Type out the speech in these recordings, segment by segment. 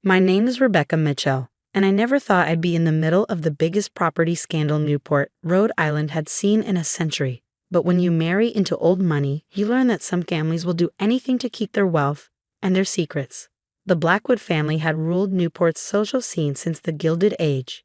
My name is Rebecca Mitchell, and I never thought I'd be in the middle of the biggest property scandal Newport, Rhode Island had seen in a century. But when you marry into old money, you learn that some families will do anything to keep their wealth and their secrets. The Blackwood family had ruled Newport's social scene since the Gilded Age.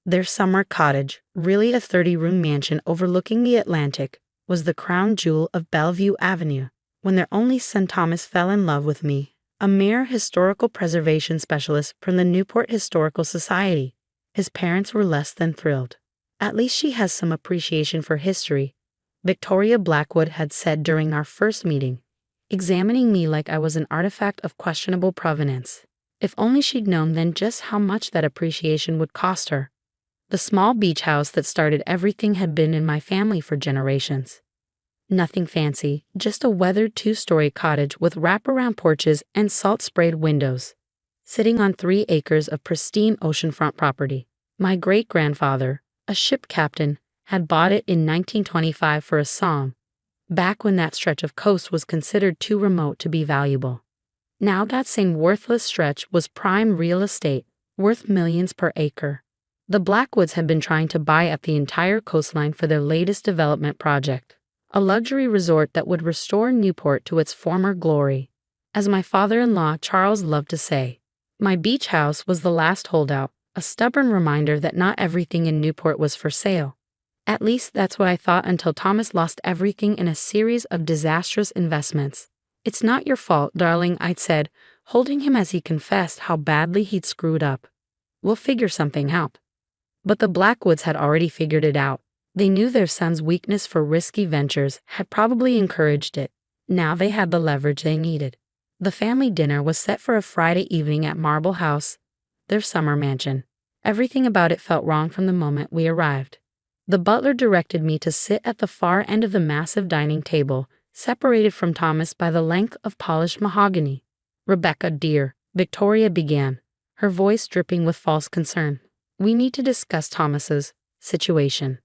Their summer cottage, really a 30-room mansion overlooking the Atlantic, was the crown jewel of Bellevue Avenue. When their only son Thomas fell in love with me, a mere historical preservation specialist from the Newport Historical Society, his parents were less than thrilled. "At least she has some appreciation for history," Victoria Blackwood had said during our first meeting, examining me like I was an artifact of questionable provenance. If only she'd known then just how much that appreciation would cost her. The small beach house that started everything had been in my family for generations. Nothing fancy, just a weathered 2-story cottage with wraparound porches and salt-sprayed windows, sitting on 3 acres of pristine oceanfront property. My great-grandfather, a ship captain, had bought it in 1925 for a song, back when that stretch of coast was considered too remote to be valuable. Now that same worthless stretch was prime real estate, worth millions per acre. The Blackwoods had been trying to buy up the entire coastline for their latest development project, a luxury resort that would restore Newport to its former glory. As my father-in-law Charles loved to say, my beach house was the last holdout, a stubborn reminder that not everything in Newport was for sale. At least that's what I thought until Thomas lost everything in a series of disastrous investments. "It's not your fault, darling," I'd said, holding him as he confessed how badly he'd screwed up. "We'll figure something out." But the Blackwoods had already figured it out. They knew their son's weakness for risky ventures had probably encouraged it. Now they had the leverage they needed. The family dinner was set for a Friday evening at Marble House, their summer mansion. Everything about it felt wrong from the moment we arrived. The butler directed me to sit at the far end of the massive dining table, separated from Thomas by the length of polished mahogany. "Rebecca, dear," Victoria began, her voice dripping with false concern. "We need to discuss Thomas's situation."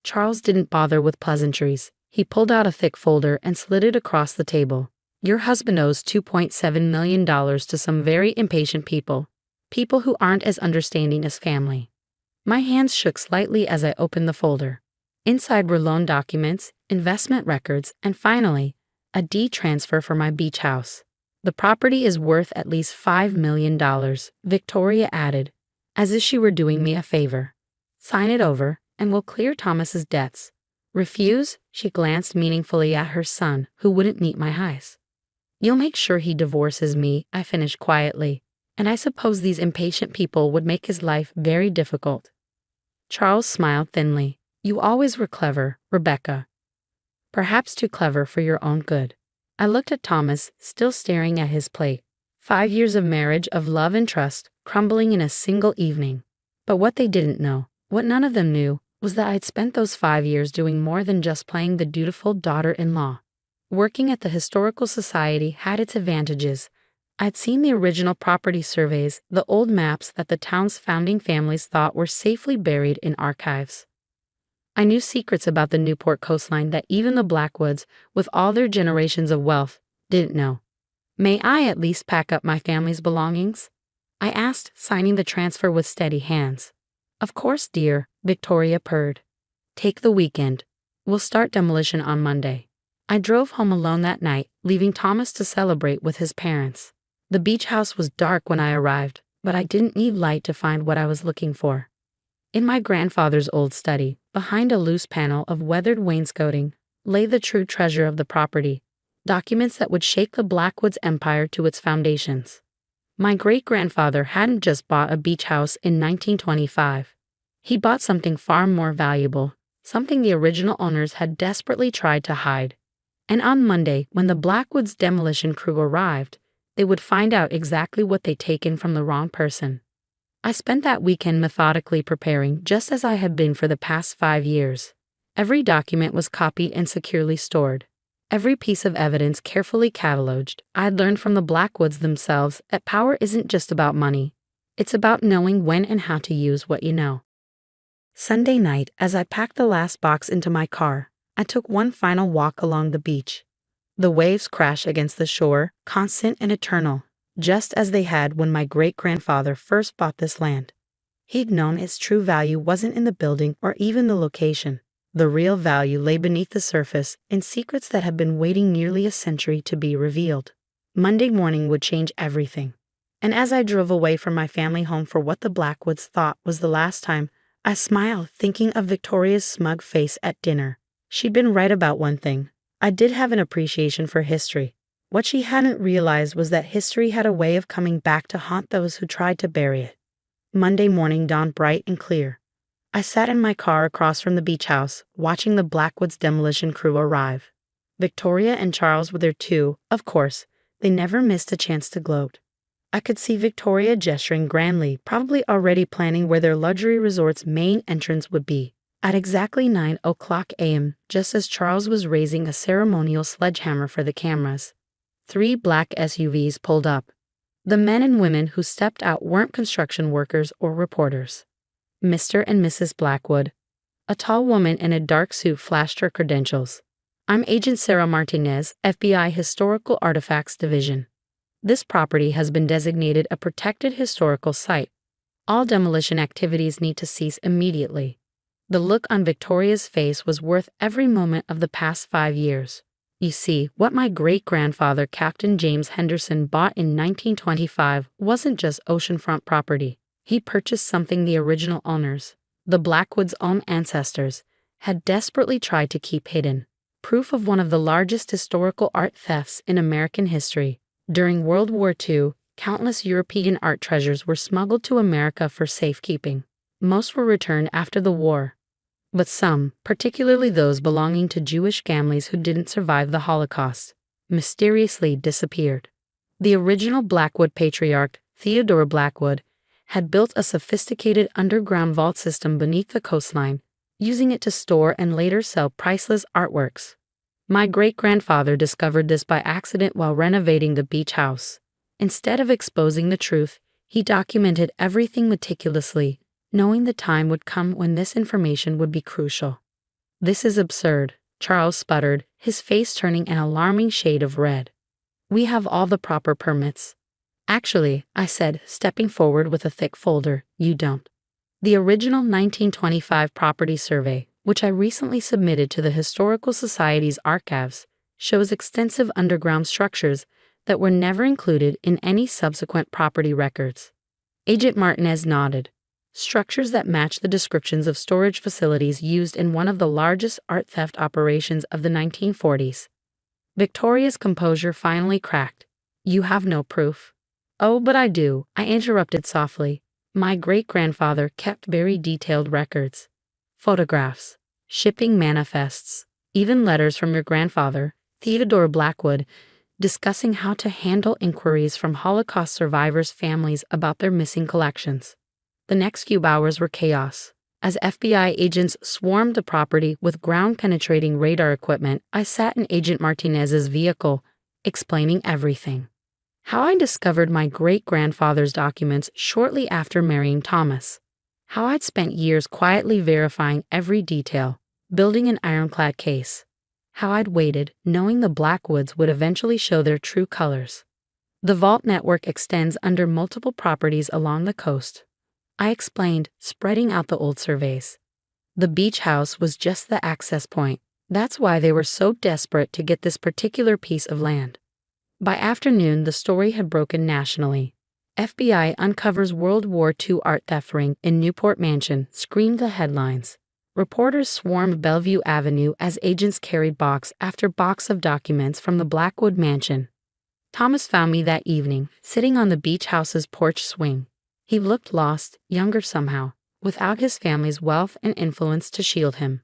Charles didn't bother with pleasantries. He pulled out a thick folder and slid it across the table. "Your husband owes $2.7 million to some very impatient people who aren't as understanding as family." My hands shook slightly as I opened the folder. Inside were loan documents, investment records, and finally, a deed transfer for my beach house. "The property is worth at least $5 million, Victoria added, as if she were doing me a favor. "Sign it over, and we'll clear Thomas's debts." "Refuse?" She glanced meaningfully at her son, who wouldn't meet my eyes. "You'll make sure he divorces me," I finished quietly, "and I suppose these impatient people would make his life very difficult." Charles smiled thinly. "You always were clever, Rebecca. Perhaps too clever for your own good." I looked at Thomas, still staring at his plate. 5 years of marriage, of love and trust, crumbling in a single evening. But what they didn't know, what none of them knew, was that I'd spent those 5 years doing more than just playing the dutiful daughter-in-law. Working at the Historical Society had its advantages. I'd seen the original property surveys, the old maps that the town's founding families thought were safely buried in archives. I knew secrets about the Newport coastline that even the Blackwoods, with all their generations of wealth, didn't know. "May I at least pack up my family's belongings?" I asked, signing the transfer with steady hands. "Of course, dear," Victoria purred. "Take the weekend. We'll start demolition on Monday." I drove home alone that night, leaving Thomas to celebrate with his parents. The beach house was dark when I arrived, but I didn't need light to find what I was looking for. In my grandfather's old study, behind a loose panel of weathered wainscoting, lay the true treasure of the property, documents that would shake the Blackwoods empire to its foundations. My great-grandfather hadn't just bought a beach house in 1925. He bought something far more valuable, something the original owners had desperately tried to hide. And on Monday, when the Blackwoods demolition crew arrived, they would find out exactly what they'd taken from the wrong person. I spent that weekend methodically preparing, just as I had been for the past 5 years. Every document was copied and securely stored. Every piece of evidence carefully cataloged. I'd learned from the Blackwoods themselves that power isn't just about money. It's about knowing when and how to use what you know. Sunday night, as I packed the last box into my car, I took one final walk along the beach. The waves crash against the shore, constant and eternal, just as they had when my great-grandfather first bought this land. He'd known its true value wasn't in the building or even the location. The real value lay beneath the surface, in secrets that had been waiting nearly a century to be revealed. Monday morning would change everything. And as I drove away from my family home for what the Blackwoods thought was the last time, I smiled, thinking of Victoria's smug face at dinner. She'd been right about one thing. I did have an appreciation for history. What she hadn't realized was that history had a way of coming back to haunt those who tried to bury it. Monday morning dawned bright and clear. I sat in my car across from the beach house, watching the Blackwoods demolition crew arrive. Victoria and Charles were there too, of course. They never missed a chance to gloat. I could see Victoria gesturing grandly, probably already planning where their luxury resort's main entrance would be. At exactly 9:00 a.m., just as Charles was raising a ceremonial sledgehammer for the cameras, 3 black SUVs pulled up. The men and women who stepped out weren't construction workers or reporters. Mr. and Mrs. Blackwood. A tall woman in a dark suit flashed her credentials. I'm Agent Sarah Martinez, FBI Historical Artifacts Division. This property has been designated a protected historical site. All demolition activities need to cease immediately. The look on Victoria's face was worth every moment of the past 5 years. You see, what my great-grandfather Captain James Henderson bought in 1925 wasn't just oceanfront property. He purchased something the original owners, the Blackwoods' own ancestors, had desperately tried to keep hidden. Proof of one of the largest historical art thefts in American history. During World War II, countless European art treasures were smuggled to America for safekeeping. Most were returned after the war. But some, particularly those belonging to Jewish families who didn't survive the Holocaust, mysteriously disappeared. The original Blackwood patriarch, Theodore Blackwood, had built a sophisticated underground vault system beneath the coastline, using it to store and later sell priceless artworks. My great-grandfather discovered this by accident while renovating the beach house. Instead of exposing the truth, he documented everything meticulously, knowing the time would come when this information would be crucial. This is absurd, Charles sputtered, his face turning an alarming shade of red. We have all the proper permits. Actually, I said, stepping forward with a thick folder, you don't. The original 1925 property survey, which I recently submitted to the Historical Society's archives, shows extensive underground structures that were never included in any subsequent property records. Agent Martinez nodded. Structures that match the descriptions of storage facilities used in one of the largest art theft operations of the 1940s. Victoria's composure finally cracked. You have no proof. Oh, but I do, I interrupted softly. My great-grandfather kept very detailed records. Photographs, shipping manifests, even letters from your grandfather, Theodore Blackwood, discussing how to handle inquiries from Holocaust survivors' families about their missing collections. The next few hours were chaos. As FBI agents swarmed the property with ground-penetrating radar equipment, I sat in Agent Martinez's vehicle, explaining everything. How I discovered my great-grandfather's documents shortly after marrying Thomas. How I'd spent years quietly verifying every detail, building an ironclad case. How I'd waited, knowing the Blackwoods would eventually show their true colors. The vault network extends under multiple properties along the coast. I explained, spreading out the old surveys. The beach house was just the access point. That's why they were so desperate to get this particular piece of land. By afternoon, the story had broken nationally. FBI uncovers World War II art theft ring in Newport Mansion, screamed the headlines. Reporters swarmed Bellevue Avenue as agents carried box after box of documents from the Blackwood mansion. Thomas found me that evening, sitting on the beach house's porch swing. He looked lost, younger somehow, without his family's wealth and influence to shield him.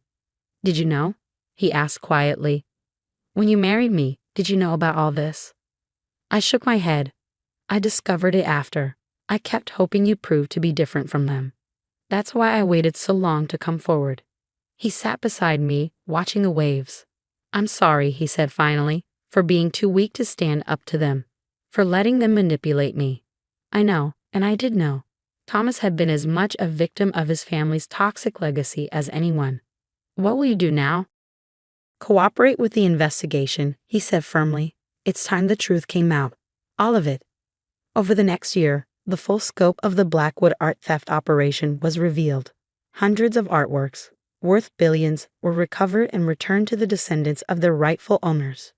Did you know? He asked quietly. When you married me, did you know about all this? I shook my head. I discovered it after. I kept hoping you'd prove to be different from them. That's why I waited so long to come forward. He sat beside me, watching the waves. I'm sorry, he said finally, for being too weak to stand up to them, for letting them manipulate me. I know, and I did know. Thomas had been as much a victim of his family's toxic legacy as anyone. What will you do now? Cooperate with the investigation, he said firmly. It's time the truth came out. All of it. Over the next year, the full scope of the Blackwood art theft operation was revealed. Hundreds of artworks, worth billions, were recovered and returned to the descendants of their rightful owners.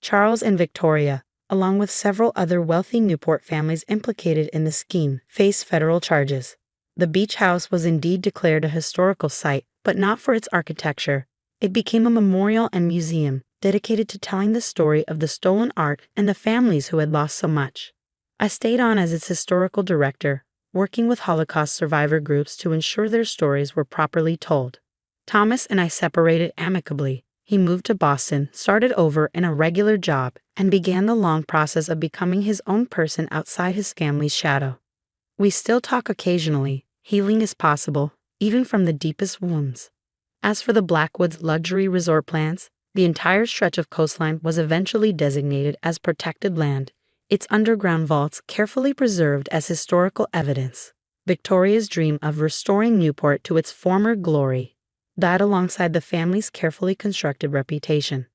Charles and Victoria, along with several other wealthy Newport families implicated in the scheme, faced federal charges. The beach house was indeed declared a historical site, but not for its architecture. It became a memorial and museum dedicated to telling the story of the stolen art and the families who had lost so much. I stayed on as its historical director, working with Holocaust survivor groups to ensure their stories were properly told. Thomas and I separated amicably. He moved to Boston, started over in a regular job, and began the long process of becoming his own person outside his family's shadow. We still talk occasionally. Healing is possible, even from the deepest wounds. As for the Blackwoods luxury resort plans, the entire stretch of coastline was eventually designated as protected land, its underground vaults carefully preserved as historical evidence. Victoria's dream of restoring Newport to its former glory died alongside the family's carefully constructed reputation.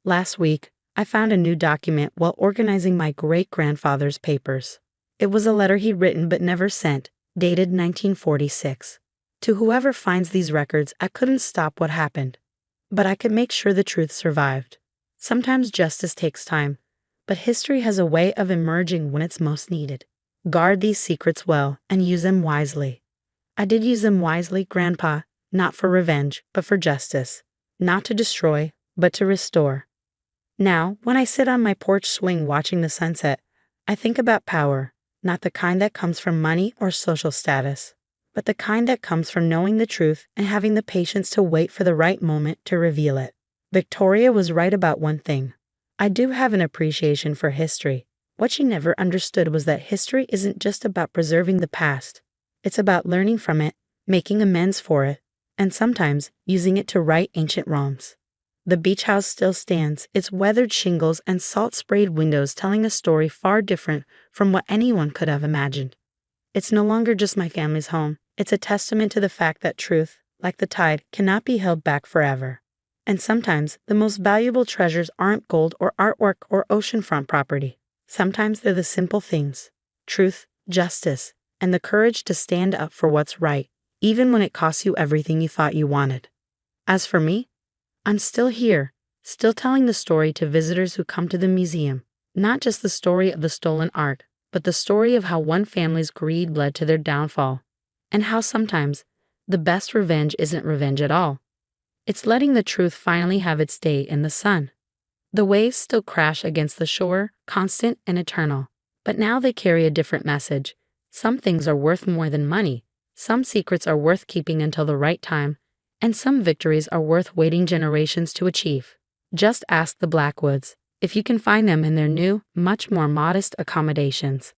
Last week, I found a new document while organizing my great-grandfather's papers. It was a letter he'd written but never sent, dated 1946. To whoever finds these records, I couldn't stop what happened. But I could make sure the truth survived. Sometimes justice takes time, but history has a way of emerging when it's most needed. Guard these secrets well and use them wisely. I did use them wisely, Grandpa, not for revenge, but for justice. Not to destroy, but to restore. Now, when I sit on my porch swing watching the sunset, I think about power, not the kind that comes from money or social status, but the kind that comes from knowing the truth and having the patience to wait for the right moment to reveal it. Victoria was right about one thing. I do have an appreciation for history. What she never understood was that history isn't just about preserving the past. It's about learning from it, making amends for it, and sometimes using it to right ancient wrongs. The beach house still stands, its weathered shingles and salt-sprayed windows telling a story far different from what anyone could have imagined. It's no longer just my family's home. It's a testament to the fact that truth, like the tide, cannot be held back forever. And sometimes, the most valuable treasures aren't gold or artwork or oceanfront property. Sometimes they're the simple things: truth, justice, and the courage to stand up for what's right, even when it costs you everything you thought you wanted. As for me, I'm still here, still telling the story to visitors who come to the museum. Not just the story of the stolen art, but the story of how one family's greed led to their downfall, and how sometimes the best revenge isn't revenge at all. It's letting the truth finally have its day in the sun. The waves still crash against the shore, constant and eternal, but now they carry a different message. Some things are worth more than money, some secrets are worth keeping until the right time, and some victories are worth waiting generations to achieve. Just ask the Blackwoods if you can find them in their new, much more modest accommodations.